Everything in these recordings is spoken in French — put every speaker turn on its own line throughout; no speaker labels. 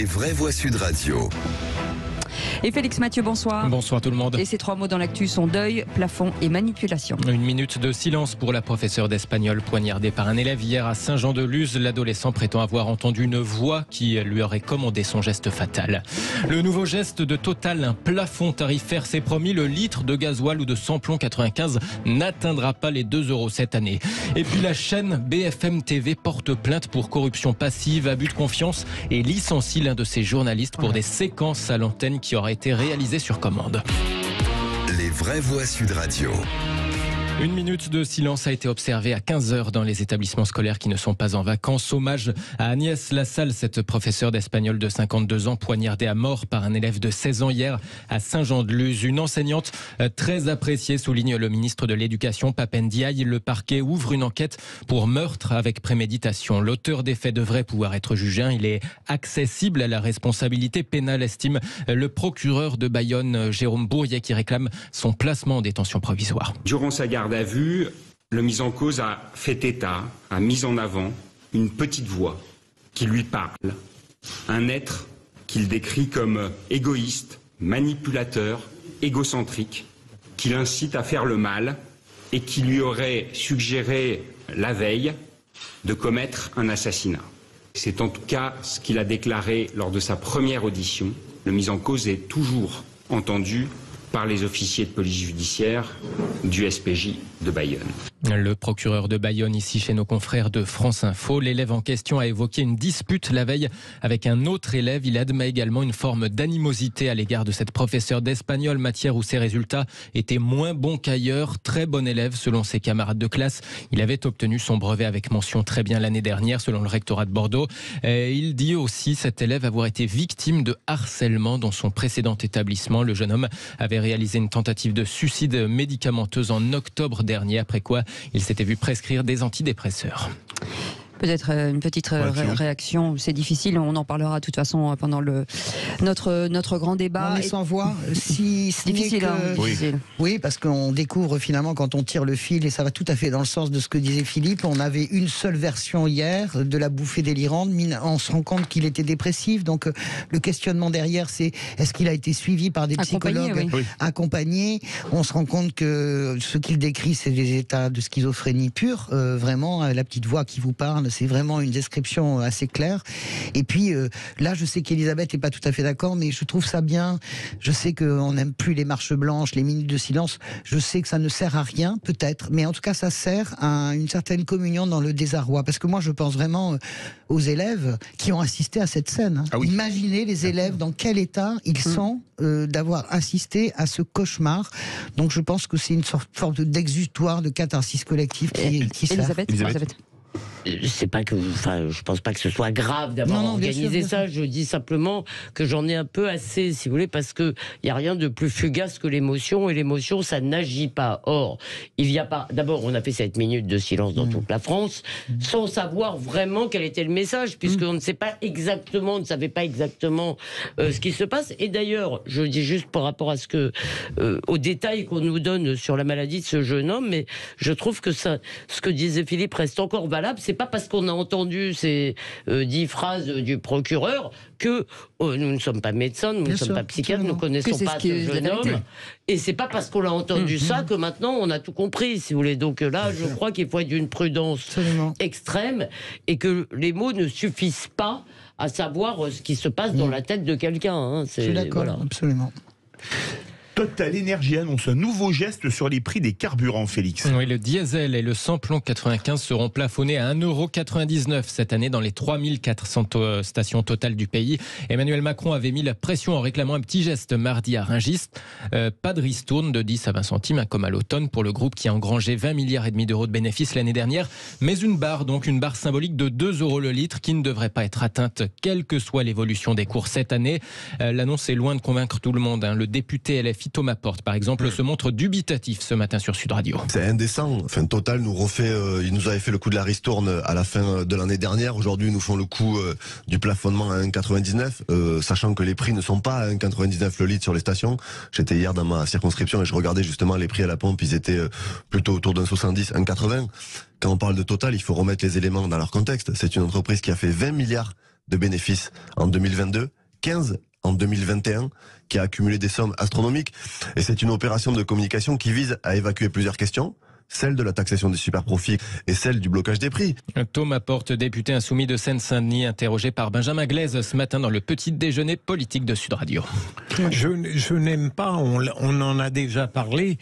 Les vraies voix Sud Radio.
Et Félix Mathieu, bonsoir.
Bonsoir tout le monde.
Et ces trois mots dans l'actu sont deuil, plafond et manipulation.
Une minute de silence pour la professeure d'espagnol poignardée par un élève hier à Saint-Jean-de-Luz. L'adolescent prétend avoir entendu une voix qui lui aurait commandé son geste fatal. Le nouveau geste de Total, un plafond tarifaire, c'est promis. Le litre de gasoil ou de samplon 95 n'atteindra pas les 2 € cette année. Et puis la chaîne BFM TV porte plainte pour corruption passive, abus de confiance et licencie l'un de ses journalistes pour des séquences à l'antenne qui auraient été réalisées sur commande.
Les vraies voix Sud Radio.
Une minute de silence a été observée à 15h dans les établissements scolaires qui ne sont pas en vacances. Hommage à Agnès Lassalle, cette professeure d'espagnol de 52 ans poignardée à mort par un élève de 16 ans hier à Saint-Jean-de-Luz. Une enseignante très appréciée, souligne le ministre de l'Éducation, Pape Ndiaye. Le parquet ouvre une enquête pour meurtre avec préméditation. L'auteur des faits devrait pouvoir être jugé. Il est accessible à la responsabilité pénale, estime le procureur de Bayonne, Jérôme Bourrier, qui réclame son placement en détention provisoire.
Durant sa garde à vue, le mis en cause a fait état, a mis en avant une petite voix qui lui parle, un être qu'il décrit comme égoïste, manipulateur, égocentrique, qui l'incite à faire le mal et qui lui aurait suggéré la veille de commettre un assassinat. C'est en tout cas ce qu'il a déclaré lors de sa première audition. Le mis en cause est toujours entendu par les officiers de police judiciaire du SPJ de Bayonne.
Le procureur de Bayonne, ici chez nos confrères de France Info. L'élève en question a évoqué une dispute la veille avec un autre élève. Il admet également une forme d'animosité à l'égard de cette professeure d'espagnol, matière où ses résultats étaient moins bons qu'ailleurs. Très bon élève selon ses camarades de classe. Il avait obtenu son brevet avec mention très bien l'année dernière selon le rectorat de Bordeaux. Il dit aussi cet élève avoir été victime de harcèlement dans son précédent établissement. Le jeune homme avait réalisé une tentative de suicide médicamenteuse en octobre dernier, après quoi il s'était vu prescrire des antidépresseurs.
Peut-être une petite réaction, c'est difficile, on en parlera de toute façon pendant notre grand débat.
On est sans voix, si ce
difficile,
n'est que...
difficile.
Oui, parce qu'on découvre finalement quand on tire le fil, et ça va tout à fait dans le sens de ce que disait Philippe, on avait une seule version hier de la bouffée délirante, on se rend compte qu'il était dépressif, donc le questionnement derrière c'est est-ce qu'il a été suivi par des psychologues accompagnés. On se rend compte que ce qu'il décrit c'est des états de schizophrénie pure, vraiment la petite voix qui vous parle, c'est vraiment une description assez claire. Et puis là, je sais qu'Elisabeth n'est pas tout à fait d'accord, mais je trouve ça bien. Je sais qu'on n'aime plus les marches blanches, les minutes de silence. Je sais que ça ne sert à rien, peut-être, mais en tout cas, ça sert à une certaine communion dans le désarroi. Parce que moi, je pense vraiment aux élèves qui ont assisté à cette scène. Ah oui. Imaginez les élèves dans quel état ils sont d'avoir assisté à ce cauchemar. Donc, je pense que c'est une sorte d'exutoire, de catharsis collective qui sert.
Elisabeth.
C'est pas que, enfin, je pense pas que ce soit grave d'avoir organisé ça. Je dis simplement que j'en ai un peu assez, si vous voulez, parce que il y a rien de plus fugace que l'émotion, et l'émotion, ça n'agit pas. Or, il y a pas. D'abord, on a fait 7 minutes de silence dans toute la France, sans savoir vraiment quel était le message, puisqu'on ne sait pas exactement, on ne savait pas exactement ce qui se passe. Et d'ailleurs, je dis juste par rapport à ce que, aux détails qu'on nous donne sur la maladie de ce jeune homme, mais je trouve que ça, ce que disait Philippe reste encore valable. C'est pas parce qu'on a entendu ces 10 phrases du procureur que nous ne sommes pas médecins, nous ne sommes pas psychiatres, nous ne connaissons pas ce jeune homme. Et c'est pas parce qu'on l'a entendu ça que maintenant on a tout compris, si vous voulez. Donc là, je crois qu'il faut être d'une prudence extrême et que les mots ne suffisent pas à savoir ce qui se passe dans la tête de quelqu'un.
Je suis d'accord, absolument.
Total Énergie annonce un nouveau geste sur les prix des carburants, Félix.
Oui, le diesel et le samplon 95 seront plafonnés à 1,99 € cette année dans les 3400 stations totales du pays. Emmanuel Macron avait mis la pression en réclamant un petit geste mardi à Rungis. Pas de ristourne de 10 à 20 centimes, comme à l'automne, pour le groupe qui a engrangé 20,5 milliards d'euros de bénéfices l'année dernière. Mais une barre symbolique de 2 € le litre qui ne devrait pas être atteinte, quelle que soit l'évolution des cours cette année. L'annonce est loin de convaincre tout le monde. Le député LFI Thomas Porte, par exemple, se montre dubitatif ce matin sur Sud Radio.
C'est indécent. Enfin, Total nous refait, il nous avait fait le coup de la ristourne à la fin de l'année dernière. Aujourd'hui, ils nous font le coup du plafonnement à 1,99, sachant que les prix ne sont pas à 1,99 le litre sur les stations. J'étais hier dans ma circonscription et je regardais justement les prix à la pompe. Ils étaient plutôt autour d'un 70, 1,80. Quand on parle de Total, il faut remettre les éléments dans leur contexte. C'est une entreprise qui a fait 20 milliards de bénéfices en 2022, 15 en 2021, qui a accumulé des sommes astronomiques. Et c'est une opération de communication qui vise à évacuer plusieurs questions. Celle de la taxation des superprofits et celle du blocage des prix.
Thomas Porte, député insoumis de Seine-Saint-Denis, interrogé par Benjamin Glaise ce matin dans le petit déjeuner politique de Sud Radio.
Je n'aime pas, on en a déjà parlé,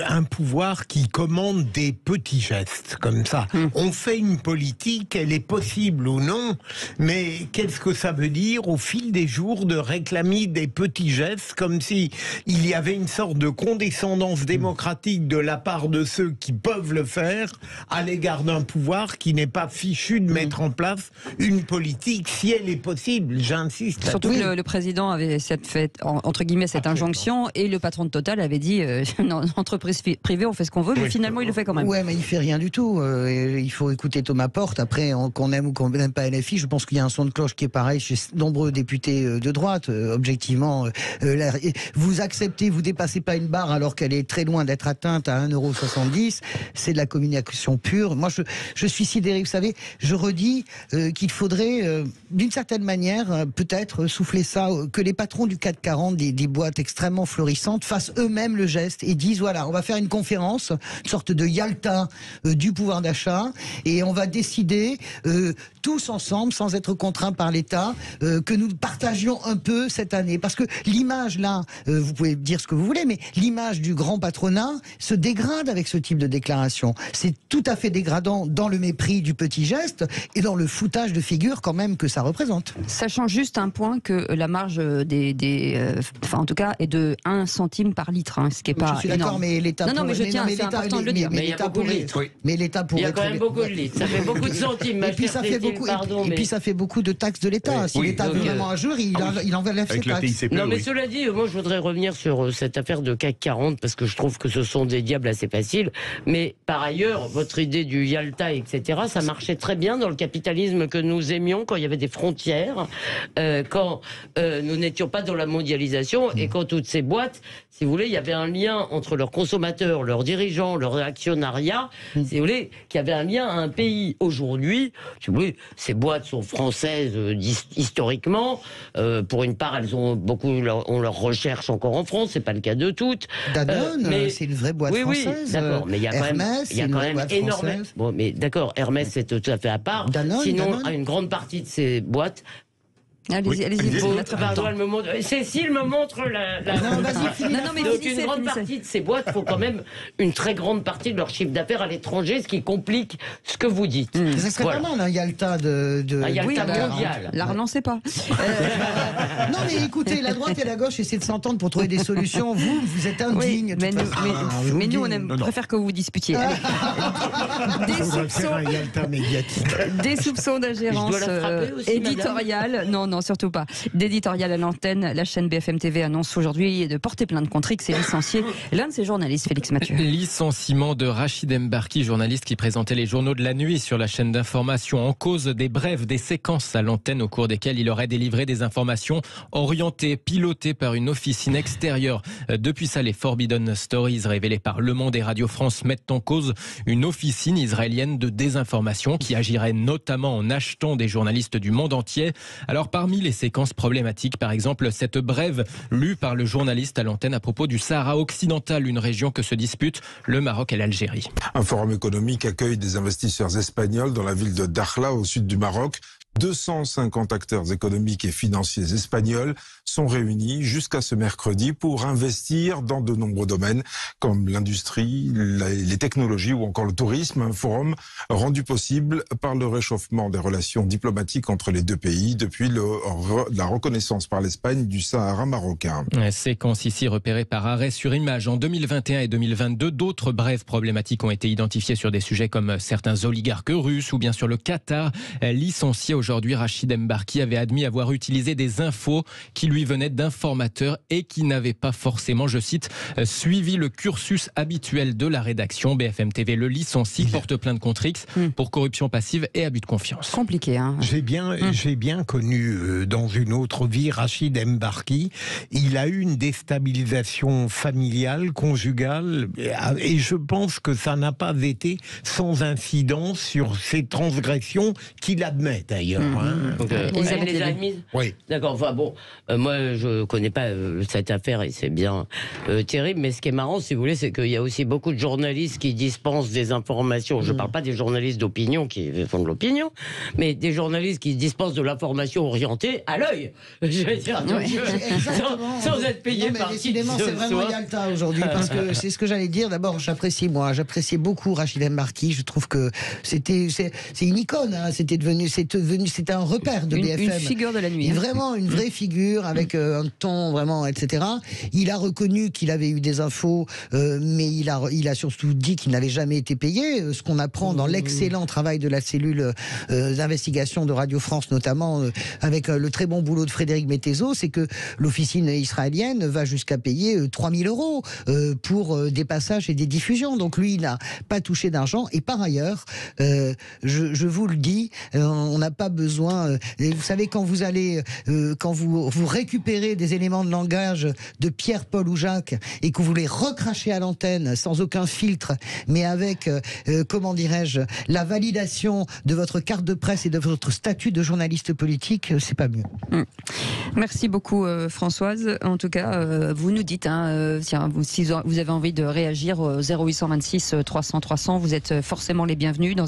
un pouvoir qui commande des petits gestes comme ça. On fait une politique, elle est possible ou non, mais qu'est-ce que ça veut dire au fil des jours de réclamer des petits gestes comme si il y avait une sorte de condescendance démocratique de la part de ceux qui peuvent le faire à l'égard d'un pouvoir qui n'est pas fichu de mettre en place une politique si elle est possible, j'insiste.
Surtout que le président avait entre guillemets cette injonction et le patron de Total avait dit entreprise privée on fait ce qu'on veut, mais finalement il le fait quand même.
Ouais, mais il fait rien du tout. Il faut écouter Thomas Porte. Après, qu'on aime ou qu'on n'aime pas LFI, je pense qu'il y a un son de cloche qui est pareil chez nombreux députés de droite. Objectivement, vous acceptez, vous dépassez pas une barre alors qu'elle est très loin d'être atteinte à 1,70 €. C'est de la communication pure. Moi, je suis sidéré. Vous savez, je redis qu'il faudrait, d'une certaine manière, peut-être souffler ça, que les patrons du CAC 40, des boîtes extrêmement florissantes, fassent eux-mêmes le geste et disent, voilà, on va faire une conférence, une sorte de Yalta du pouvoir d'achat, et on va décider tous ensemble, sans être contraints par l'État, que nous partagions un peu cette année. Parce que l'image, là, vous pouvez dire ce que vous voulez, mais l'image du grand patronat se dégrade avec ce type de déclaration. C'est tout à fait dégradant dans le mépris du petit geste et dans le foutage de figure quand même que ça représente.
Sachant juste un point que la marge en tout cas est de 1 centime par litre, ce qui est pas.
Je suis d'accord, mais l'État.
Non, mais je tiens, c'est important de le dire.
Mais l'État pourrait. Mais l'État pourrait.
Il y a quand même beaucoup de litres. Ça fait beaucoup de centimes.
Et puis ça fait beaucoup. Et puis ça fait beaucoup de taxes de l'État. Si l'État veut vraiment un jour, il enlève ses taxes.
Non, mais cela dit, moi je voudrais revenir sur cette affaire de CAC 40 parce que je trouve que ce sont des diables assez faciles. Mais par ailleurs, votre idée du Yalta, etc., ça marchait très bien dans le capitalisme que nous aimions quand il y avait des frontières, quand nous n'étions pas dans la mondialisation et quand toutes ces boîtes, si vous voulez, il y avait un lien entre leurs consommateurs, leurs dirigeants, leur actionnariat, si vous voulez, qu'il y avait un lien à un pays. Aujourd'hui, si vous voulez, ces boîtes sont françaises historiquement. Pour une part, elles ont beaucoup, on leur recherche encore en France. C'est pas le cas de toutes.
Danone, c'est une vraie boîte française.
Oui, d'accord. Mais il y a quand même énormément. Bon, mais d'accord, Hermès c'est tout à fait à part. Sinon, une grande partie de ces boîtes.
Allez-y.
Cécile me montre donc une grande partie de ces boîtes font quand même une très grande partie de leur chiffre d'affaires à l'étranger, ce qui complique ce que vous dites.
Ça serait pas mal un Yalta
un Yalta mondial.
La relancez pas.
Non mais écoutez, la droite et la gauche essaient de s'entendre pour trouver des solutions. Vous êtes indignes.
Mais nous on préfère que vous vous disputiez. Des soupçons d'ingérence éditoriale. Non, surtout pas. D'éditorial à l'antenne, la chaîne BFM TV annonce aujourd'hui de porter plainte contre X et licencier l'un de ses journalistes, Félix Mathieu.
Licenciement de Rachid Mbarki, journaliste qui présentait les journaux de la nuit sur la chaîne d'information, en cause des brèves, des séquences à l'antenne au cours desquelles il aurait délivré des informations orientées, pilotées par une officine extérieure. Depuis ça, les Forbidden Stories révélées par Le Monde et Radio France mettent en cause une officine israélienne de désinformation qui agirait notamment en achetant des journalistes du monde entier. Alors parmi les séquences problématiques, par exemple, cette brève lue par le journaliste à l'antenne à propos du Sahara occidental, une région que se disputent le Maroc et l'Algérie.
Un forum économique accueille des investisseurs espagnols dans la ville de Dakhla, au sud du Maroc. 250 acteurs économiques et financiers espagnols sont réunis jusqu'à ce mercredi pour investir dans de nombreux domaines comme l'industrie, les technologies ou encore le tourisme. Un forum rendu possible par le réchauffement des relations diplomatiques entre les deux pays depuis la reconnaissance par l'Espagne du Sahara marocain.
Séquence ici repérée par arrêt sur image. En 2021 et 2022, d'autres brèves problématiques ont été identifiées sur des sujets comme certains oligarques russes ou bien sur le Qatar. Licencié aujourd'hui, Rachid Mbarki avait admis avoir utilisé des infos qui lui venaient d'informateurs et qui n'avaient pas forcément, je cite, suivi le cursus habituel de la rédaction. BFM TV le licencie, porte plainte contre X pour corruption passive et abus de confiance.
Compliqué, hein.
J'ai bien connu dans une autre vie Rachid Mbarki. Il a eu une déstabilisation familiale, conjugale, et je pense que ça n'a pas été sans incidence sur ces transgressions qu'il admet d'ailleurs. d'ailleurs.
Donc, elle les a admises.
Oui.
D'accord. Enfin bon, moi je connais pas cette affaire et c'est bien terrible. Mais ce qui est marrant, si vous voulez, c'est qu'il y a aussi beaucoup de journalistes qui dispensent des informations. Je parle pas des journalistes d'opinion qui font de l'opinion, mais des journalistes qui dispensent de l'information orientée à l'œil. Je veux dire, sans être payé par qui.
Décidément, c'est vraiment Yalta aujourd'hui, parce que c'est ce que j'allais dire. D'abord, j'appréciais beaucoup Rachid Embarki. Je trouve que c'est une icône. Hein. C'était un repère de BFM.
Une figure de la nuit.
Vraiment une vraie figure avec un ton vraiment, etc. Il a reconnu qu'il avait eu des infos, mais il a surtout dit qu'il n'avait jamais été payé. Ce qu'on apprend dans l'excellent travail de la cellule d'investigation de Radio France, notamment avec le très bon boulot de Frédéric Mettezo, c'est que l'officine israélienne va jusqu'à payer 3 000 € pour des passages et des diffusions. Donc lui, il n'a pas touché d'argent. Et par ailleurs, je vous le dis, on n'a pas besoin. Vous savez, quand vous allez, quand vous récupérez des éléments de langage de Pierre, Paul ou Jacques et que vous les recrachez à l'antenne sans aucun filtre, mais avec, comment dirais-je, la validation de votre carte de presse et de votre statut de journaliste politique, c'est pas mieux.
Merci beaucoup Françoise. En tout cas, vous nous dites, si vous avez envie de réagir au 0826 300 300, vous êtes forcément les bienvenus. Dans